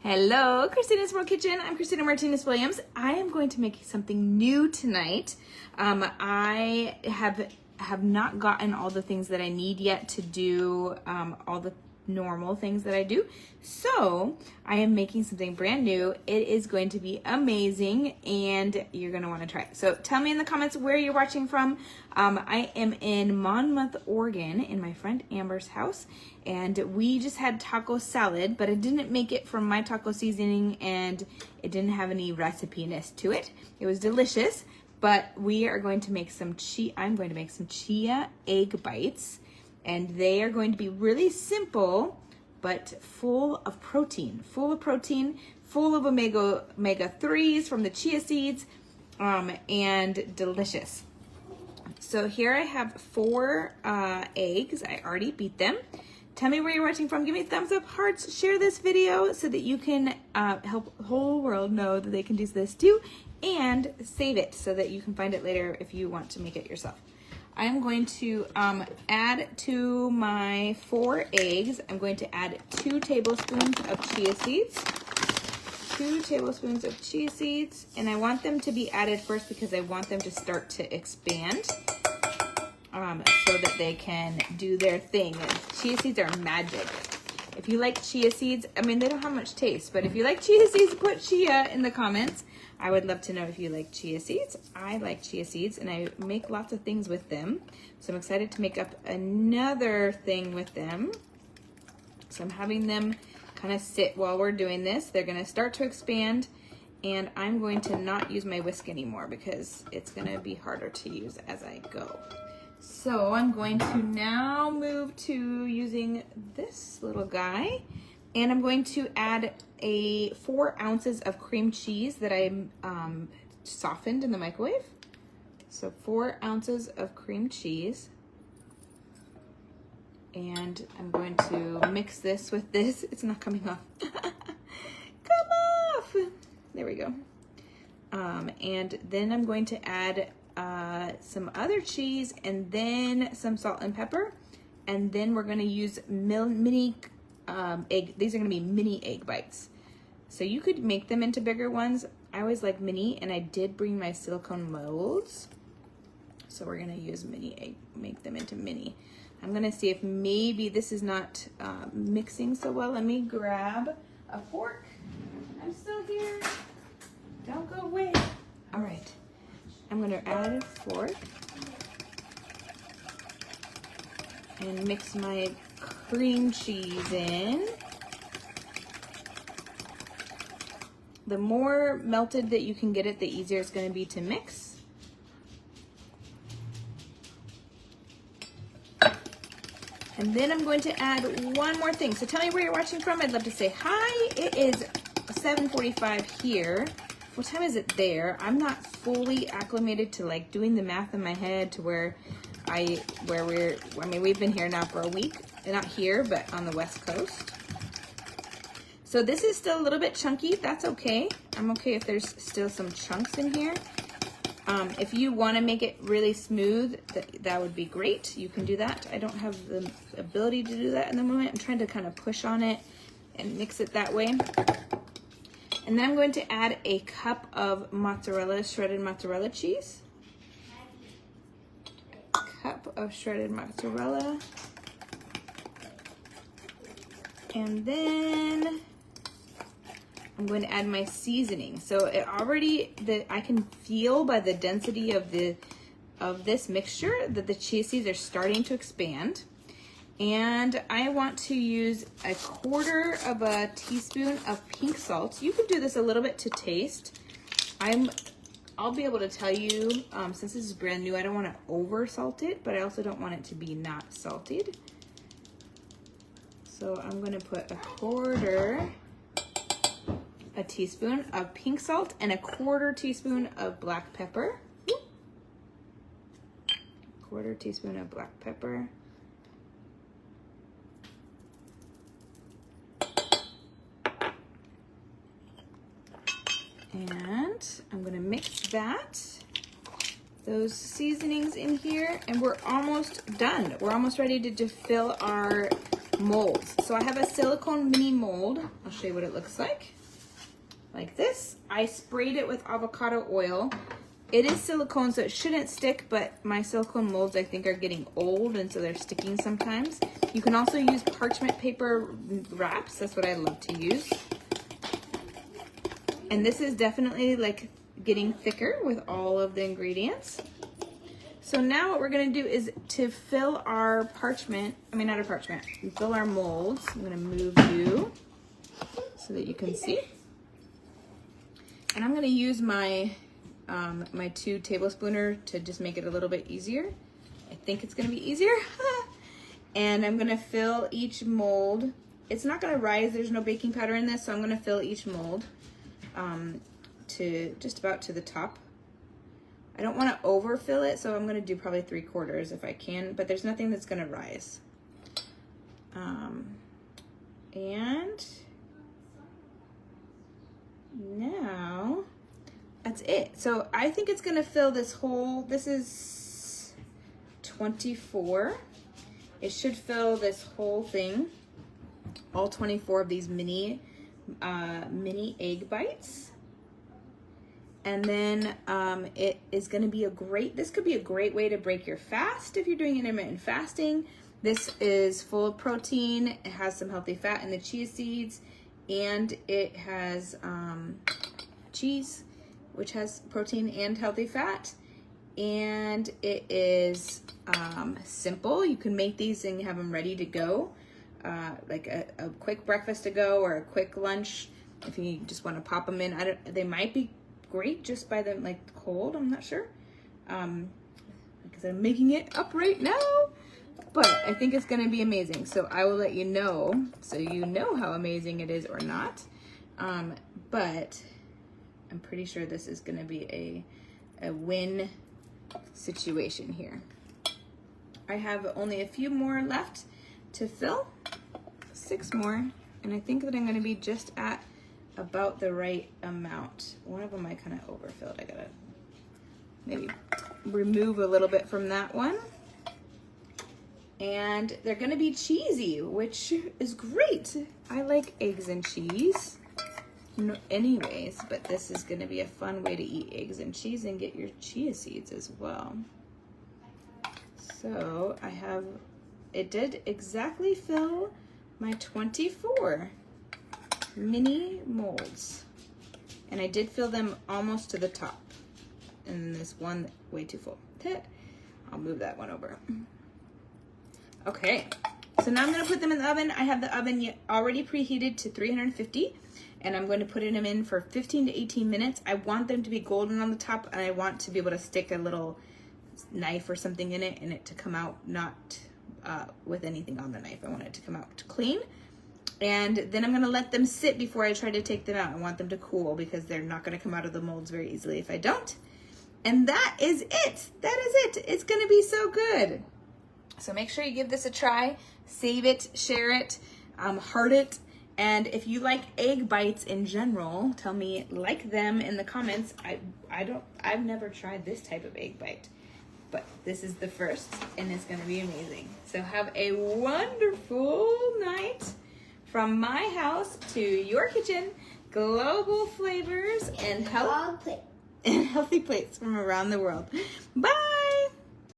Hello, Christina's World Kitchen. I'm Christina Martinez Williams. I am going to make something new tonight. I have not gotten all the things that I need yet to do all the normal things that I do. So I am making something brand new. It is going to be amazing and you're going to want to try it. So tell me in the comments where you're watching from. I am in Monmouth, Oregon in my friend Amber's house, and we just had taco salad, but I didn't make it from my taco seasoning and it didn't have any recipe-ness to it. It was delicious, but we are going to make some I'm going to make some Chia Egg Bites. And they are going to be really simple, but full of protein, full of omega-3s from the chia seeds, and delicious. So here I have 4 eggs. I already beat them. Tell me where you're watching from. Give me thumbs up, hearts, share this video so that you can help the whole world know that they can do this too, and save it so that you can find it later if you want to make it yourself. I'm going to add to my 4 eggs, I'm going to add 2 tablespoons of chia seeds. 2 tablespoons of chia seeds, and I want them to be added first because I want them to start to expand so that they can do their thing. And chia seeds are magic. If you like chia seeds, I mean, they don't have much taste, but if you like chia seeds, put chia in the comments. I would love to know if you like chia seeds. I like chia seeds and I make lots of things with them. So I'm excited to make up another thing with them. So I'm having them kind of sit while we're doing this. They're gonna start to expand, and I'm going to not use my whisk anymore because it's gonna be harder to use as I go. So I'm going to now move to using this little guy, and I'm going to add 4 ounces of cream cheese that I softened in the microwave. So 4 ounces of cream cheese. And I'm going to mix this with this. It's not coming off. Come off! There we go. And then I'm going to add some other cheese and then some salt and pepper. And then we're going to use mini egg. These are going to be mini egg bites. So you could make them into bigger ones. I always like mini, and I did bring my silicone molds. So we're going to use mini egg, make them into mini. I'm going to see if maybe this is not mixing so well. Let me grab a fork. I'm still here. Don't go away. All right. I'm going to add a fork and mix my cream cheese in. The more melted that you can get it, the easier it's going to be to mix. And then I'm going to add one more thing. So tell me where you're watching from. I'd love to say hi. It is 7:45 here. What time is it there? I'm not fully acclimated to like doing the math in my head to where we've been here now for a week. Not here, but on the West Coast. So this is still a little bit chunky. That's okay. I'm okay if there's still some chunks in here. If you want to make it really smooth, that would be great. You can do that. I don't have the ability to do that in the moment. I'm trying to kind of push on it and mix it that way. And then I'm going to add a cup of mozzarella, shredded mozzarella cheese. Cup of shredded mozzarella. And then I'm going to add my seasoning. So it already, I can feel by the density of this mixture that the chia seeds are starting to expand. And I want to use 1/4 teaspoon of pink salt. You can do this a little bit to taste. I'll be able to tell you, since this is brand new, I don't want to over salt it, but I also don't want it to be not salted. So I'm going to put 1/4 teaspoon of pink salt and 1/4 teaspoon of black pepper. 1/4 teaspoon of black pepper. And I'm going to mix those seasonings in here, and we're almost done. We're almost ready to fill our molds. So I have a silicone mini mold. I'll show you what it looks like this. I sprayed it with avocado oil. It is silicone, so it shouldn't stick, but my silicone molds, I think, are getting old, and so they're sticking sometimes. You can also use parchment paper wraps. That's what I love to use. And this is definitely like getting thicker with all of the ingredients. So now what we're gonna do is to fill our fill our molds. I'm gonna move you so that you can see. And I'm gonna use my my 2 tablespooner to just make it a little bit easier. I think it's gonna be easier. And I'm gonna fill each mold. It's not gonna rise, there's no baking powder in this, so I'm gonna fill each mold to just about to the top. I don't wanna overfill it, so I'm gonna do probably 3/4 if I can, but there's nothing that's gonna rise. And now, that's it. So I think it's gonna fill this whole, this is 24. It should fill this whole thing, all 24 of these mini egg bites. And then it is gonna be this could be a great way to break your fast if you're doing intermittent fasting. This is full of protein, it has some healthy fat in the chia seeds, and it has cheese, which has protein and healthy fat. And it is simple. You can make these and have them ready to go, like a quick breakfast to go or a quick lunch if you just want to pop them in. They might be great just by them like cold, I'm not sure, because I'm making it up right now, but I think it's gonna be amazing. So I will let you know, so you know how amazing it is or not. But I'm pretty sure this is gonna be a win situation here. I have only a few more left to fill, 6 more, and I think that I'm gonna be just at about the right amount. One of them I kind of overfilled. I gotta maybe remove a little bit from that one. And they're gonna be cheesy, which is great. I like eggs and cheese anyways, but this is gonna be a fun way to eat eggs and cheese and get your chia seeds as well. So it did exactly fill my 24 mini molds, and I did fill them almost to the top, and this one way too full. I'll move that one over. Okay, so now I'm gonna put them in the oven. I have the oven already preheated to 350, and I'm going to put them in for 15 to 18 minutes. I want them to be golden on the top, and I want to be able to stick a little knife or something in it, and it to come out not with anything on the knife. I want it to come out clean. And then I'm gonna let them sit before I try to take them out. I want them to cool because they're not gonna come out of the molds very easily if I don't. And that is it. That is it. It's gonna be so good. So make sure you give this a try. Save it, share it, heart it. And if you like egg bites in general, tell me like them in the comments. I've never tried this type of egg bite, but this is the first and it's gonna be amazing. So have a wonderful night. From my house to your kitchen, global flavors and healthy plates from around the world. Bye!